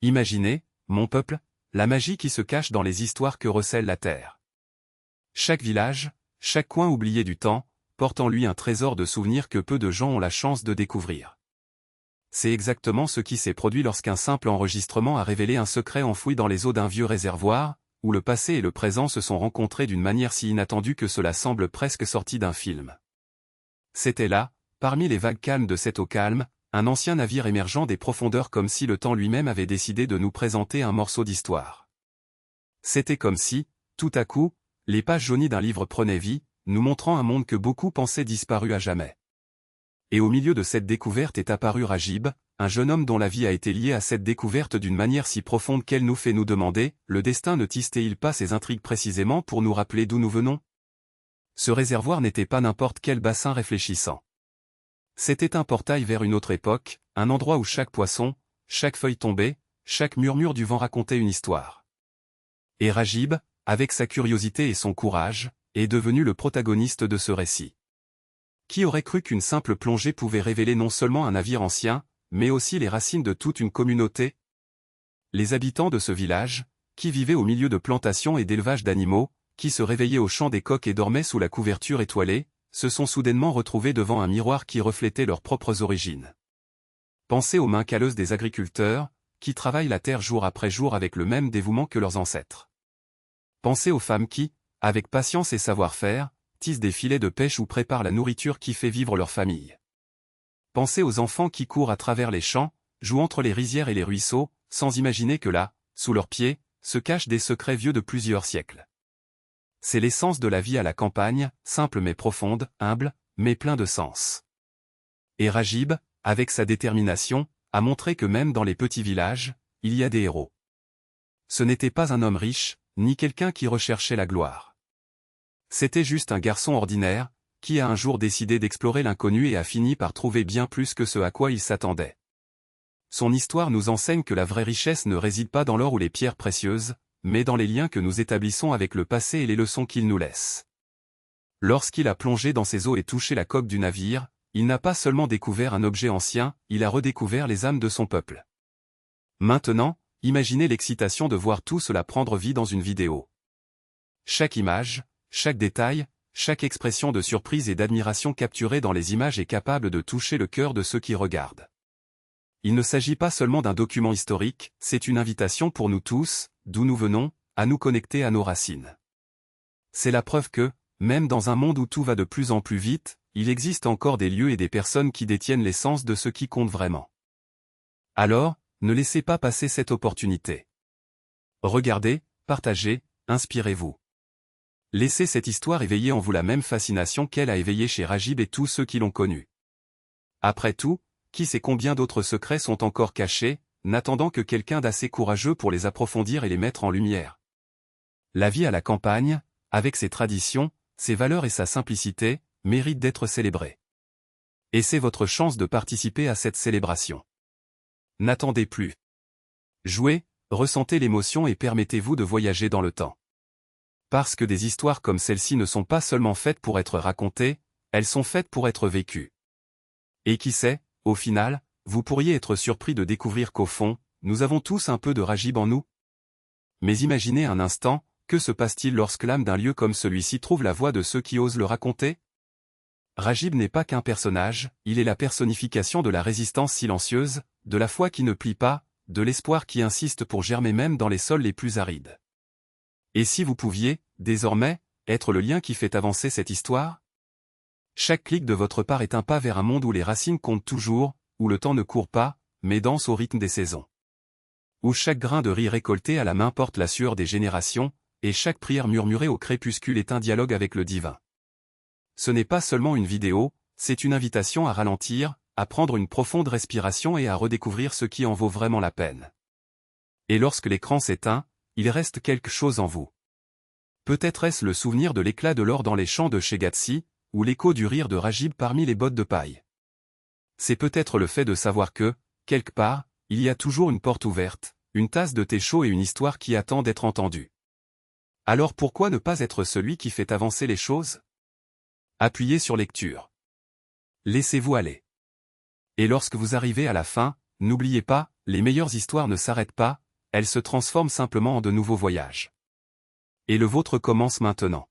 Imaginez, mon peuple, la magie qui se cache dans les histoires que recèle la terre. Chaque village, chaque coin oublié du temps, porte en lui un trésor de souvenirs que peu de gens ont la chance de découvrir. C'est exactement ce qui s'est produit lorsqu'un simple enregistrement a révélé un secret enfoui dans les eaux d'un vieux réservoir, où le passé et le présent se sont rencontrés d'une manière si inattendue que cela semble presque sorti d'un film. C'était là, parmi les vagues calmes de cette eau calme, un ancien navire émergeant des profondeurs comme si le temps lui-même avait décidé de nous présenter un morceau d'histoire. C'était comme si, tout à coup, les pages jaunies d'un livre prenaient vie, nous montrant un monde que beaucoup pensaient disparu à jamais. Et au milieu de cette découverte est apparu Rajib, un jeune homme dont la vie a été liée à cette découverte d'une manière si profonde qu'elle nous fait nous demander, le destin ne tisse-t-il pas ces intrigues précisément pour nous rappeler d'où nous venons? Ce réservoir n'était pas n'importe quel bassin réfléchissant. C'était un portail vers une autre époque, un endroit où chaque poisson, chaque feuille tombée, chaque murmure du vent racontait une histoire. Et Rajib, avec sa curiosité et son courage, est devenu le protagoniste de ce récit. Qui aurait cru qu'une simple plongée pouvait révéler non seulement un navire ancien, mais aussi les racines de toute une communauté? Les habitants de ce village, qui vivaient au milieu de plantations et d'élevages d'animaux, qui se réveillaient au chant des coqs et dormaient sous la couverture étoilée, se sont soudainement retrouvés devant un miroir qui reflétait leurs propres origines. Pensez aux mains calleuses des agriculteurs, qui travaillent la terre jour après jour avec le même dévouement que leurs ancêtres. Pensez aux femmes qui, avec patience et savoir-faire, tissent des filets de pêche ou préparent la nourriture qui fait vivre leur famille. Pensez aux enfants qui courent à travers les champs, jouent entre les rizières et les ruisseaux, sans imaginer que là, sous leurs pieds, se cachent des secrets vieux de plusieurs siècles. C'est l'essence de la vie à la campagne, simple mais profonde, humble, mais plein de sens. Et Rajib, avec sa détermination, a montré que même dans les petits villages, il y a des héros. Ce n'était pas un homme riche, ni quelqu'un qui recherchait la gloire. C'était juste un garçon ordinaire, qui a un jour décidé d'explorer l'inconnu et a fini par trouver bien plus que ce à quoi il s'attendait. Son histoire nous enseigne que la vraie richesse ne réside pas dans l'or ou les pierres précieuses, mais dans les liens que nous établissons avec le passé et les leçons qu'il nous laisse. Lorsqu'il a plongé dans ces eaux et touché la coque du navire, il n'a pas seulement découvert un objet ancien, il a redécouvert les âmes de son peuple. Maintenant, imaginez l'excitation de voir tout cela prendre vie dans une vidéo. Chaque image, chaque détail, chaque expression de surprise et d'admiration capturée dans les images est capable de toucher le cœur de ceux qui regardent. Il ne s'agit pas seulement d'un document historique, c'est une invitation pour nous tous, d'où nous venons, à nous connecter à nos racines. C'est la preuve que, même dans un monde où tout va de plus en plus vite, il existe encore des lieux et des personnes qui détiennent l'essence de ce qui compte vraiment. Alors, ne laissez pas passer cette opportunité. Regardez, partagez, inspirez-vous. Laissez cette histoire éveiller en vous la même fascination qu'elle a éveillé chez Rajib et tous ceux qui l'ont connu. Après tout, qui sait combien d'autres secrets sont encore cachés, n'attendant que quelqu'un d'assez courageux pour les approfondir et les mettre en lumière. La vie à la campagne, avec ses traditions, ses valeurs et sa simplicité, mérite d'être célébrée. Et c'est votre chance de participer à cette célébration. N'attendez plus. Jouez, ressentez l'émotion et permettez-vous de voyager dans le temps. Parce que des histoires comme celle-ci ne sont pas seulement faites pour être racontées, elles sont faites pour être vécues. Et qui sait, au final, vous pourriez être surpris de découvrir qu'au fond, nous avons tous un peu de Rajib en nous. Mais imaginez un instant, que se passe-t-il lorsque l'âme d'un lieu comme celui-ci trouve la voix de ceux qui osent le raconter? Rajib n'est pas qu'un personnage, il est la personnification de la résistance silencieuse, de la foi qui ne plie pas, de l'espoir qui insiste pour germer même dans les sols les plus arides. Et si vous pouviez, désormais, être le lien qui fait avancer cette histoire? Chaque clic de votre part est un pas vers un monde où les racines comptent toujours, où le temps ne court pas, mais danse au rythme des saisons. Où chaque grain de riz récolté à la main porte la sueur des générations, et chaque prière murmurée au crépuscule est un dialogue avec le divin. Ce n'est pas seulement une vidéo, c'est une invitation à ralentir, à prendre une profonde respiration et à redécouvrir ce qui en vaut vraiment la peine. Et lorsque l'écran s'éteint, il reste quelque chose en vous. Peut-être est-ce le souvenir de l'éclat de l'or dans les champs de chez Gatsby, ou l'écho du rire de Rajib parmi les bottes de paille. C'est peut-être le fait de savoir que, quelque part, il y a toujours une porte ouverte, une tasse de thé chaud et une histoire qui attend d'être entendue. Alors pourquoi ne pas être celui qui fait avancer les choses? Appuyez sur lecture. Laissez-vous aller. Et lorsque vous arrivez à la fin, n'oubliez pas, les meilleures histoires ne s'arrêtent pas, elles se transforment simplement en de nouveaux voyages. Et le vôtre commence maintenant.